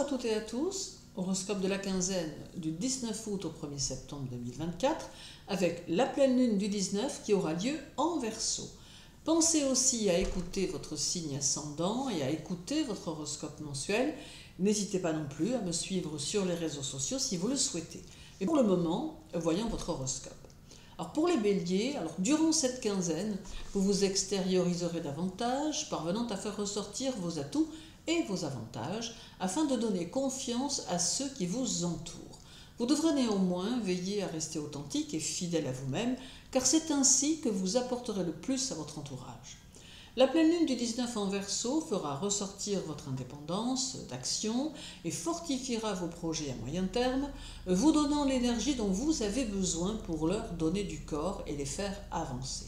à toutes et à tous, horoscope de la quinzaine du 19 août au 1er septembre 2024 avec la pleine lune du 19 qui aura lieu en Verseau. Pensez aussi à écouter votre signe ascendant et à écouter votre horoscope mensuel. N'hésitez pas non plus à me suivre sur les réseaux sociaux si vous le souhaitez. Et pour le moment, voyons votre horoscope. Alors pour les béliers, durant cette quinzaine, vous vous extérioriserez davantage, parvenant à faire ressortir vos atouts et vos avantages, afin de donner confiance à ceux qui vous entourent. Vous devrez néanmoins veiller à rester authentique et fidèle à vous-même, car c'est ainsi que vous apporterez le plus à votre entourage. La pleine lune du 19 en Verseau fera ressortir votre indépendance d'action et fortifiera vos projets à moyen terme, vous donnant l'énergie dont vous avez besoin pour leur donner du corps et les faire avancer.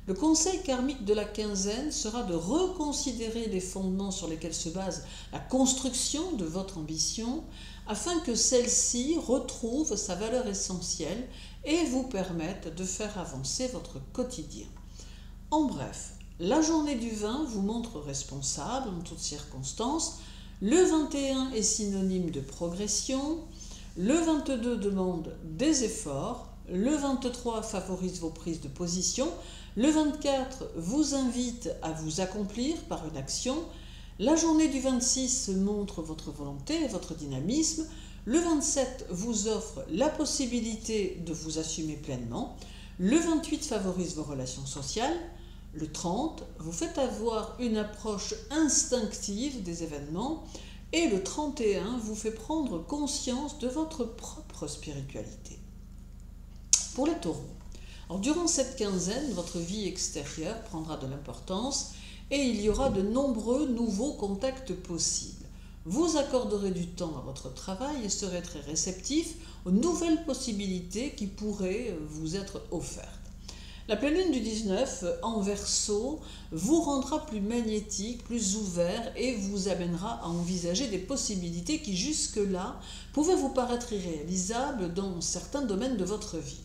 Le conseil karmique de la quinzaine sera de reconsidérer les fondements sur lesquels se base la construction de votre ambition, afin que celle-ci retrouve sa valeur essentielle et vous permette de faire avancer votre quotidien. En bref, la journée du 20 vous montre responsable en toutes circonstances, le 21 est synonyme de progression, le 22 demande des efforts, le 23 favorise vos prises de position, le 24 vous invite à vous accomplir par une action, la journée du 26 montre votre volonté et votre dynamisme, le 27 vous offre la possibilité de vous assumer pleinement, le 28 favorise vos relations sociales, le 30 vous fait avoir une approche instinctive des événements et le 31 vous fait prendre conscience de votre propre spiritualité. Pour les taureaux, durant cette quinzaine, votre vie extérieure prendra de l'importance et il y aura de nombreux nouveaux contacts possibles. Vous accorderez du temps à votre travail et serez très réceptif aux nouvelles possibilités qui pourraient vous être offertes. La pleine lune du 19 en Verseau vous rendra plus magnétique, plus ouvert et vous amènera à envisager des possibilités qui jusque-là pouvaient vous paraître irréalisables dans certains domaines de votre vie.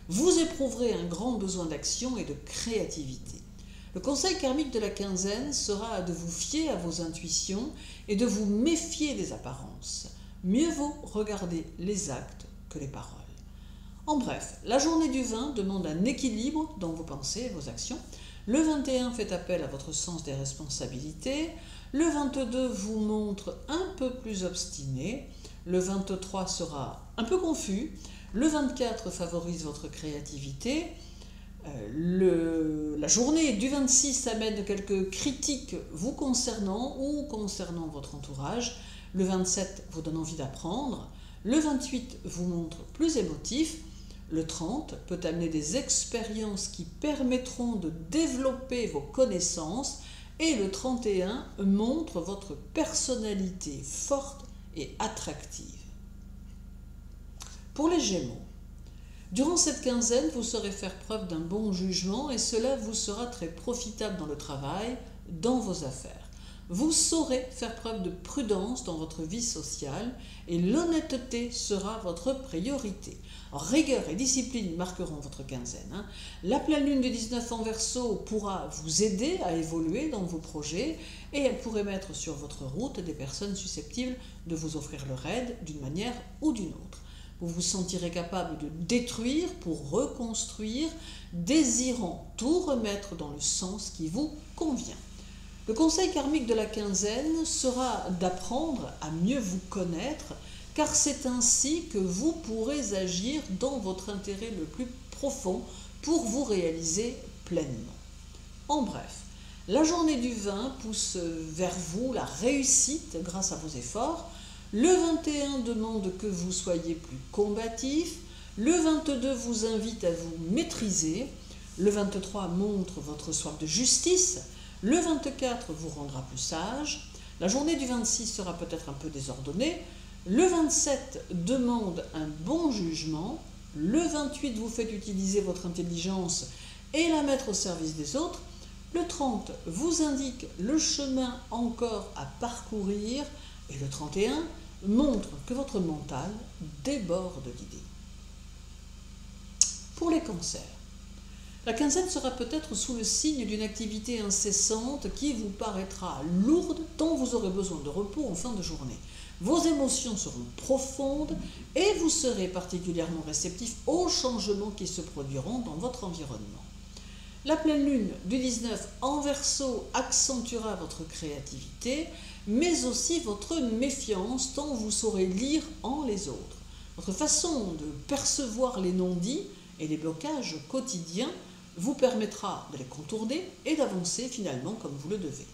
Vous éprouverez un grand besoin d'action et de créativité. Le conseil karmique de la quinzaine sera de vous fier à vos intuitions et de vous méfier des apparences. Mieux vaut regarder les actes que les paroles. En bref, la journée du 20 demande un équilibre dans vos pensées et vos actions. Le 21 fait appel à votre sens des responsabilités. Le 22 vous montre un peu plus obstiné. Le 23 sera un peu confus. Le 24 favorise votre créativité. La journée du 26 amène quelques critiques vous concernant ou concernant votre entourage. Le 27 vous donne envie d'apprendre. Le 28 vous montre plus émotif. Le 30 peut amener des expériences qui permettront de développer vos connaissances. Et le 31 montre votre personnalité forte et attractive. Pour les Gémeaux, durant cette quinzaine, vous saurez faire preuve d'un bon jugement et cela vous sera très profitable dans le travail, dans vos affaires. Vous saurez faire preuve de prudence dans votre vie sociale et l'honnêteté sera votre priorité. Rigueur et discipline marqueront votre quinzaine. La pleine lune du 19 en Verseau pourra vous aider à évoluer dans vos projets et elle pourrait mettre sur votre route des personnes susceptibles de vous offrir leur aide d'une manière ou d'une autre. Vous vous sentirez capable de détruire pour reconstruire, désirant tout remettre dans le sens qui vous convient. Le conseil karmique de la quinzaine sera d'apprendre à mieux vous connaître, car c'est ainsi que vous pourrez agir dans votre intérêt le plus profond pour vous réaliser pleinement. En bref, la journée du 20 pousse vers vous la réussite grâce à vos efforts. Le 21 demande que vous soyez plus combatif. Le 22 vous invite à vous maîtriser. Le 23 montre votre soif de justice. Le 24 vous rendra plus sage. La journée du 26 sera peut-être un peu désordonnée. Le 27 demande un bon jugement. Le 28 vous fait utiliser votre intelligence et la mettre au service des autres. Le 30 vous indique le chemin encore à parcourir. Et le 31 montre que votre mental déborde d'idées. Pour les cancers, La quinzaine sera peut-être sous le signe d'une activité incessante qui vous paraîtra lourde tant vous aurez besoin de repos en fin de journée. Vos émotions seront profondes et vous serez particulièrement réceptif aux changements qui se produiront dans votre environnement. La pleine lune du 19 en Verseau accentuera votre créativité, mais aussi votre méfiance tant vous saurez lire en les autres. Votre façon de percevoir les non-dits et les blocages quotidiens vous permettra de les contourner et d'avancer finalement comme vous le devez.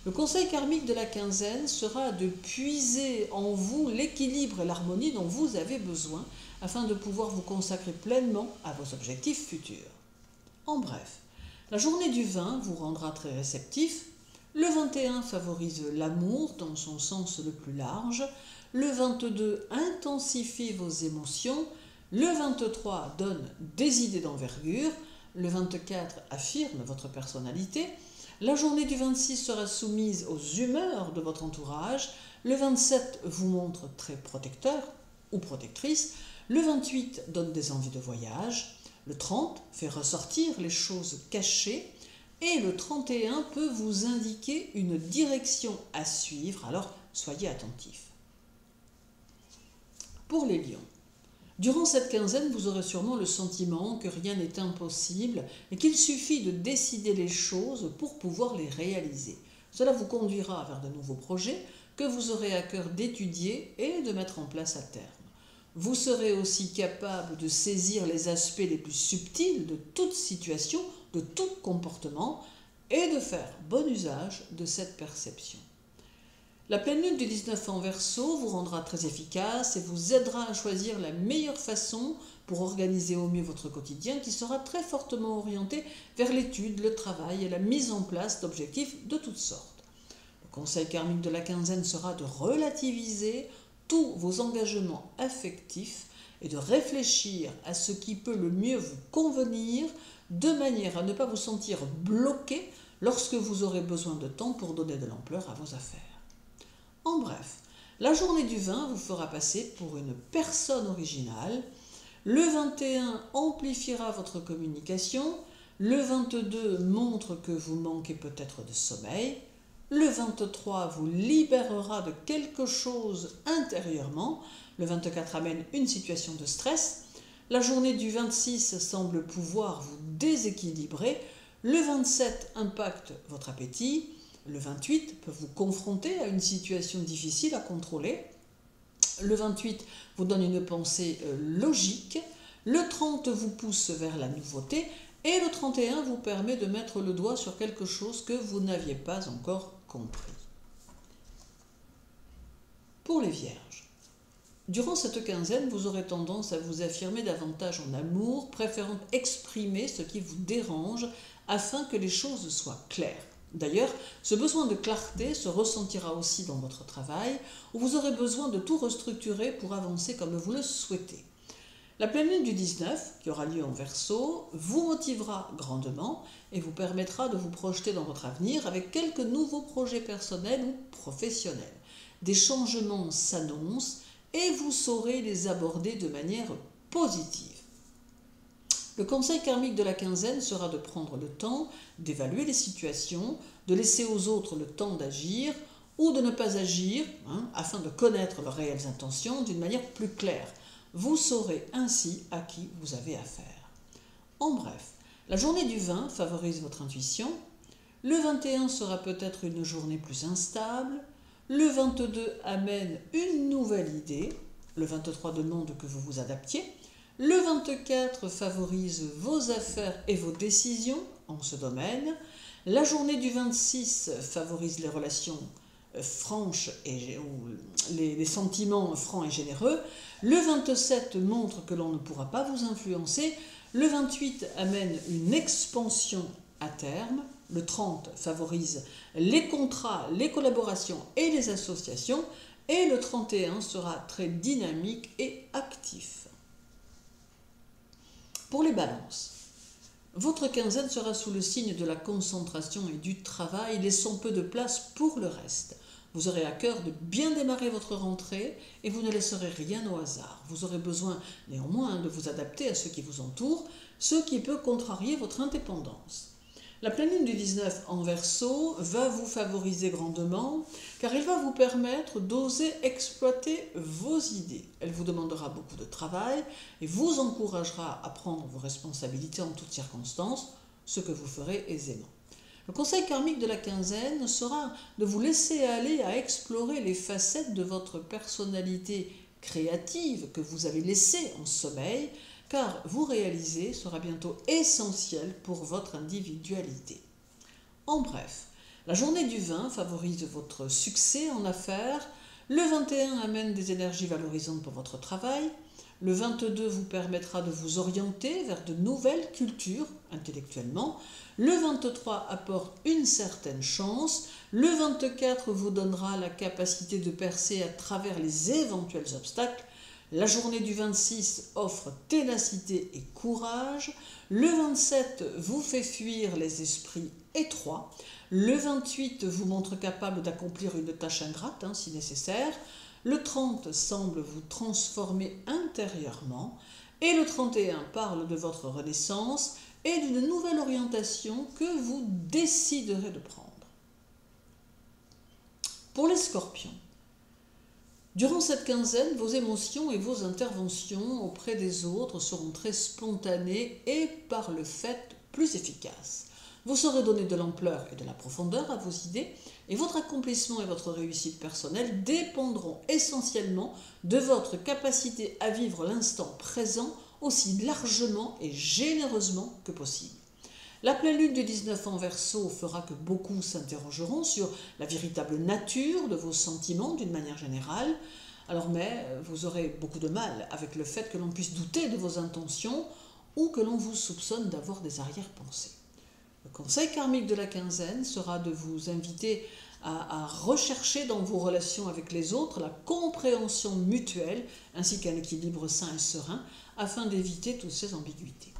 Le conseil karmique de la quinzaine sera de puiser en vous l'équilibre et l'harmonie dont vous avez besoin afin de pouvoir vous consacrer pleinement à vos objectifs futurs. En bref, la journée du 20 vous rendra très réceptif, le 21 favorise l'amour dans son sens le plus large, le 22 intensifie vos émotions, le 23 donne des idées d'envergure, le 24 affirme votre personnalité, la journée du 26 sera soumise aux humeurs de votre entourage, le 27 vous montre très protecteur ou protectrice, le 28 donne des envies de voyage, le 30 fait ressortir les choses cachées et le 31 peut vous indiquer une direction à suivre, alors soyez attentifs. Pour les lions, durant cette quinzaine, vous aurez sûrement le sentiment que rien n'est impossible et qu'il suffit de décider les choses pour pouvoir les réaliser. Cela vous conduira vers de nouveaux projets que vous aurez à cœur d'étudier et de mettre en place à terme. Vous serez aussi capable de saisir les aspects les plus subtils de toute situation, de tout comportement et de faire bon usage de cette perception. La pleine lune du 19 en Verseau vous rendra très efficace et vous aidera à choisir la meilleure façon pour organiser au mieux votre quotidien qui sera très fortement orienté vers l'étude, le travail et la mise en place d'objectifs de toutes sortes. Le conseil karmique de la quinzaine sera de relativiser tous vos engagements affectifs et de réfléchir à ce qui peut le mieux vous convenir de manière à ne pas vous sentir bloqué lorsque vous aurez besoin de temps pour donner de l'ampleur à vos affaires. En bref, la journée du 20 vous fera passer pour une personne originale, le 21 amplifiera votre communication, le 22 montre que vous manquez peut-être de sommeil, le 23 vous libérera de quelque chose intérieurement, le 24 amène une situation de stress, la journée du 26 semble pouvoir vous déséquilibrer, le 27 impacte votre appétit, le 28 peut vous confronter à une situation difficile à contrôler. Le 28 vous donne une pensée logique. Le 30 vous pousse vers la nouveauté. Et le 31 vous permet de mettre le doigt sur quelque chose que vous n'aviez pas encore compris. Pour les vierges, durant cette quinzaine, vous aurez tendance à vous affirmer davantage en amour, préférant exprimer ce qui vous dérange afin que les choses soient claires. D'ailleurs, ce besoin de clarté se ressentira aussi dans votre travail, où vous aurez besoin de tout restructurer pour avancer comme vous le souhaitez. La pleine lune du 19, qui aura lieu en Verseau, vous motivera grandement et vous permettra de vous projeter dans votre avenir avec quelques nouveaux projets personnels ou professionnels. Des changements s'annoncent et vous saurez les aborder de manière positive. Le conseil karmique de la quinzaine sera de prendre le temps d'évaluer les situations, de laisser aux autres le temps d'agir ou de ne pas agir afin de connaître leurs réelles intentions d'une manière plus claire. Vous saurez ainsi à qui vous avez affaire. En bref, la journée du 20 favorise votre intuition, le 21 sera peut-être une journée plus instable, le 22 amène une nouvelle idée, le 23 demande que vous vous adaptiez, le 24 favorise vos affaires et vos décisions en ce domaine. La journée du 26 favorise les relations franches ou les sentiments francs et généreux. Le 27 montre que l'on ne pourra pas vous influencer. Le 28 amène une expansion à terme. Le 30 favorise les contrats, les collaborations et les associations. Et le 31 sera très dynamique et actif. Pour les balances, votre quinzaine sera sous le signe de la concentration et du travail, laissant peu de place pour le reste. Vous aurez à cœur de bien démarrer votre rentrée et vous ne laisserez rien au hasard. Vous aurez besoin néanmoins de vous adapter à ceux qui vous entourent, ce qui peut contrarier votre indépendance. La pleine lune du 19 en Verseau va vous favoriser grandement car elle va vous permettre d'oser exploiter vos idées. Elle vous demandera beaucoup de travail et vous encouragera à prendre vos responsabilités en toutes circonstances, ce que vous ferez aisément. Le conseil karmique de la quinzaine sera de vous laisser aller à explorer les facettes de votre personnalité créative que vous avez laissée en sommeil, car vous réaliser sera bientôt essentiel pour votre individualité. En bref, la journée du 20 favorise votre succès en affaires, le 21 amène des énergies valorisantes pour votre travail, le 22 vous permettra de vous orienter vers de nouvelles cultures intellectuellement, le 23 apporte une certaine chance, le 24 vous donnera la capacité de percer à travers les éventuels obstacles, la journée du 26 offre ténacité et courage, le 27 vous fait fuir les esprits étroits, le 28 vous montre capable d'accomplir une tâche ingrate si nécessaire, le 30 semble vous transformer intérieurement et le 31 parle de votre renaissance et d'une nouvelle orientation que vous déciderez de prendre. Pour les scorpions, durant cette quinzaine, vos émotions et vos interventions auprès des autres seront très spontanées et par le fait plus efficaces. Vous saurez donner de l'ampleur et de la profondeur à vos idées et votre accomplissement et votre réussite personnelle dépendront essentiellement de votre capacité à vivre l'instant présent aussi largement et généreusement que possible. La pleine lune du 19 en Verseau fera que beaucoup s'interrogeront sur la véritable nature de vos sentiments d'une manière générale. Mais vous aurez beaucoup de mal avec le fait que l'on puisse douter de vos intentions ou que l'on vous soupçonne d'avoir des arrière-pensées. Le conseil karmique de la quinzaine sera de vous inviter à rechercher dans vos relations avec les autres la compréhension mutuelle ainsi qu'un équilibre sain et serein afin d'éviter toutes ces ambiguïtés.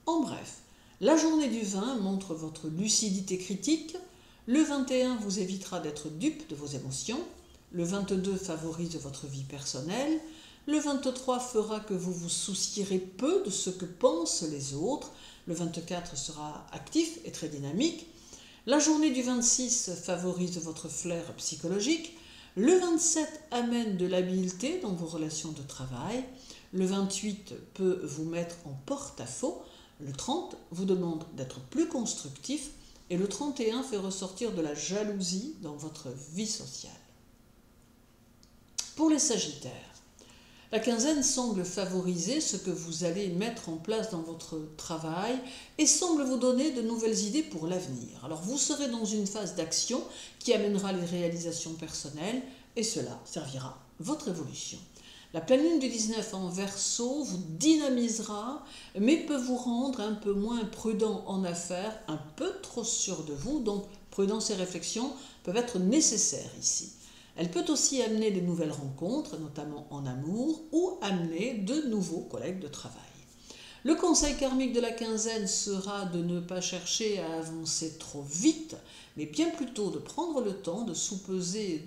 En bref, la journée du 20 montre votre lucidité critique, le 21 vous évitera d'être dupe de vos émotions, le 22 favorise votre vie personnelle, le 23 fera que vous vous soucierez peu de ce que pensent les autres, le 24 sera actif et très dynamique, la journée du 26 favorise votre flair psychologique, le 27 amène de l'habileté dans vos relations de travail, le 28 peut vous mettre en porte-à-faux, le 30 vous demande d'être plus constructif et le 31 fait ressortir de la jalousie dans votre vie sociale. Pour les Sagittaires, la quinzaine semble favoriser ce que vous allez mettre en place dans votre travail et semble vous donner de nouvelles idées pour l'avenir. Alors vous serez dans une phase d'action qui amènera les réalisations personnelles et cela servira votre évolution. La pleine lune du 19 en Verseau vous dynamisera, mais peut vous rendre un peu moins prudent en affaires, un peu trop sûr de vous, donc prudence et réflexion peuvent être nécessaires ici. Elle peut aussi amener de nouvelles rencontres, notamment en amour, ou amener de nouveaux collègues de travail. Le conseil karmique de la quinzaine sera de ne pas chercher à avancer trop vite, mais bien plutôt de prendre le temps de soupeser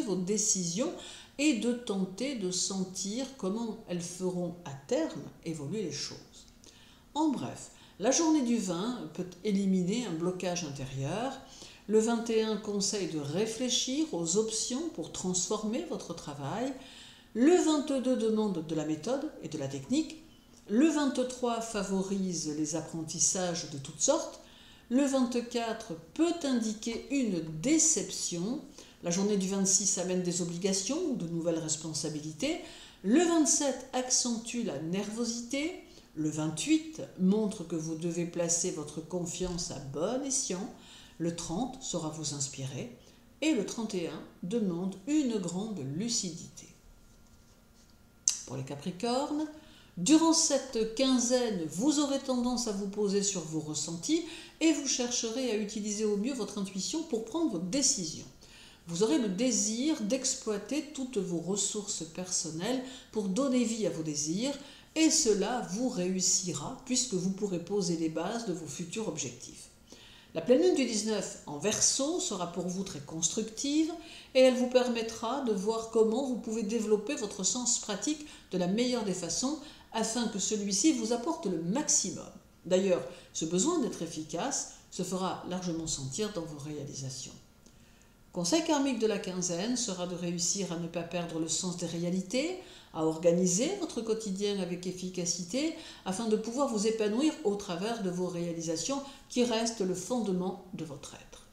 vos décisions et de tenter de sentir comment elles feront à terme évoluer les choses. En bref, la journée du 20 peut éliminer un blocage intérieur. Le 21 conseille de réfléchir aux options pour transformer votre travail. Le 22 demande de la méthode et de la technique. Le 23 favorise les apprentissages de toutes sortes. Le 24 peut indiquer une déception. La journée du 26 amène des obligations ou de nouvelles responsabilités. Le 27 accentue la nervosité. Le 28 montre que vous devez placer votre confiance à bon escient. Le 30 saura vous inspirer. Et le 31 demande une grande lucidité. Pour les Capricornes, durant cette quinzaine, vous aurez tendance à vous poser sur vos ressentis et vous chercherez à utiliser au mieux votre intuition pour prendre vos décisions. Vous aurez le désir d'exploiter toutes vos ressources personnelles pour donner vie à vos désirs et cela vous réussira puisque vous pourrez poser les bases de vos futurs objectifs. La pleine lune du 19 en Verseau sera pour vous très constructive et elle vous permettra de voir comment vous pouvez développer votre sens pratique de la meilleure des façons afin que celui-ci vous apporte le maximum. D'ailleurs, ce besoin d'être efficace se fera largement sentir dans vos réalisations. Conseil karmique de la quinzaine sera de réussir à ne pas perdre le sens des réalités, à organiser votre quotidien avec efficacité afin de pouvoir vous épanouir au travers de vos réalisations qui restent le fondement de votre être.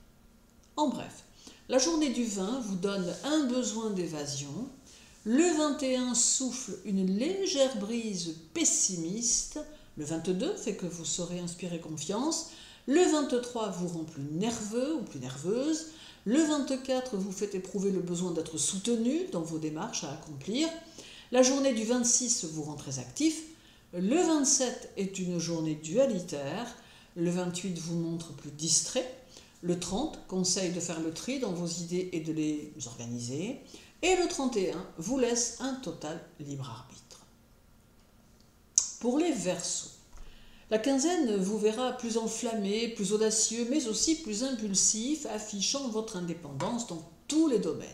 En bref, la journée du 20 vous donne un besoin d'évasion, le 21 souffle une légère brise pessimiste, le 22 fait que vous saurez inspirer confiance, le 23 vous rend plus nerveux ou plus nerveuse, le 24 vous fait éprouver le besoin d'être soutenu dans vos démarches à accomplir, la journée du 26 vous rend très actif, le 27 est une journée dualitaire, le 28 vous montre plus distrait, le 30 conseille de faire le tri dans vos idées et de les organiser, et le 31 vous laisse un total libre arbitre. Pour les Verseaux, la quinzaine vous verra plus enflammé, plus audacieux, mais aussi plus impulsif, affichant votre indépendance dans tous les domaines.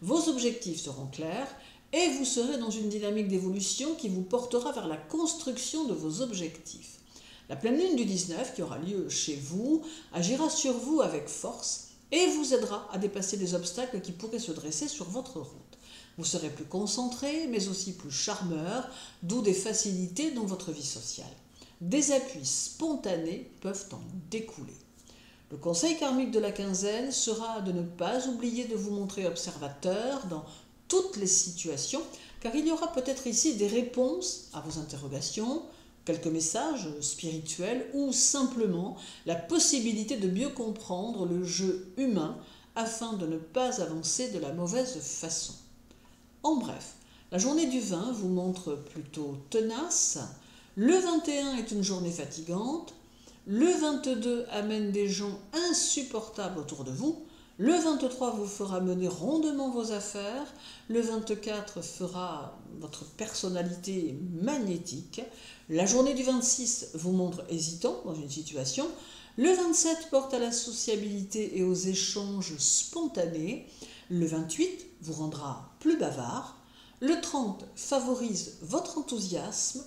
Vos objectifs seront clairs et vous serez dans une dynamique d'évolution qui vous portera vers la construction de vos objectifs. La pleine lune du 19, qui aura lieu chez vous, agira sur vous avec force et vous aidera à dépasser les obstacles qui pourraient se dresser sur votre route. Vous serez plus concentré, mais aussi plus charmeur, d'où des facilités dans votre vie sociale. Des appuis spontanés peuvent en découler. Le conseil karmique de la quinzaine sera de ne pas oublier de vous montrer observateur dans toutes les situations, car il y aura peut-être ici des réponses à vos interrogations, quelques messages spirituels ou simplement la possibilité de mieux comprendre le jeu humain afin de ne pas avancer de la mauvaise façon. En bref, la journée du 20 vous montre plutôt tenace. Le 21 est une journée fatigante, le 22 amène des gens insupportables autour de vous, le 23 vous fera mener rondement vos affaires, le 24 fera votre personnalité magnétique, la journée du 26 vous montre hésitant dans une situation, le 27 porte à la sociabilité et aux échanges spontanés, le 28 vous rendra plus bavard, le 30 favorise votre enthousiasme,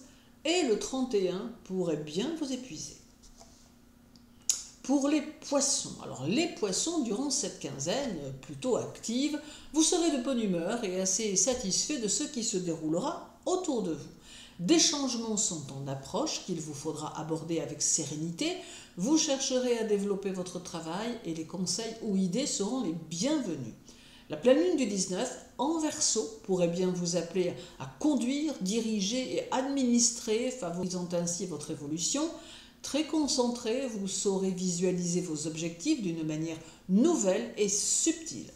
et le 31 pourrait bien vous épuiser. Pour les poissons, alors les poissons, durant cette quinzaine plutôt active, vous serez de bonne humeur et assez satisfait de ce qui se déroulera autour de vous. Des changements sont en approche qu'il vous faudra aborder avec sérénité. Vous chercherez à développer votre travail et les conseils ou idées seront les bienvenus. La pleine lune du 19 en Verseau pourrait bien vous appeler à conduire, diriger et administrer, favorisant ainsi votre évolution. Très concentré, vous saurez visualiser vos objectifs d'une manière nouvelle et subtile.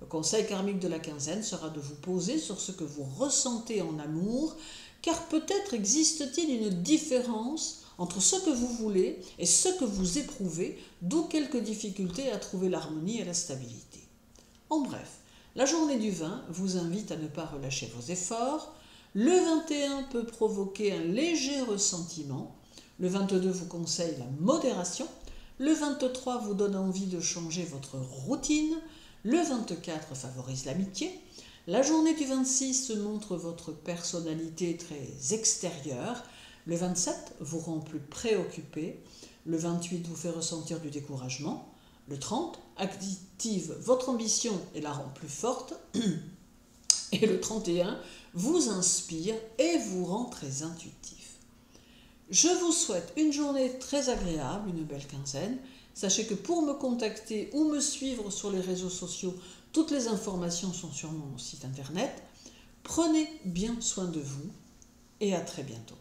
Le conseil karmique de la quinzaine sera de vous poser sur ce que vous ressentez en amour, car peut-être existe-t-il une différence entre ce que vous voulez et ce que vous éprouvez, d'où quelques difficultés à trouver l'harmonie et la stabilité. En bref, la journée du 20 vous invite à ne pas relâcher vos efforts. Le 21 peut provoquer un léger ressentiment. Le 22 vous conseille la modération. Le 23 vous donne envie de changer votre routine. Le 24 favorise l'amitié. La journée du 26 montre votre personnalité très extérieure. Le 27 vous rend plus préoccupé. Le 28 vous fait ressentir du découragement. Le 30 active votre ambition et la rend plus forte. Et le 31 vous inspire et vous rend très intuitif. Je vous souhaite une journée très agréable, une belle quinzaine. Sachez que pour me contacter ou me suivre sur les réseaux sociaux, toutes les informations sont sur mon site internet. Prenez bien soin de vous et à très bientôt.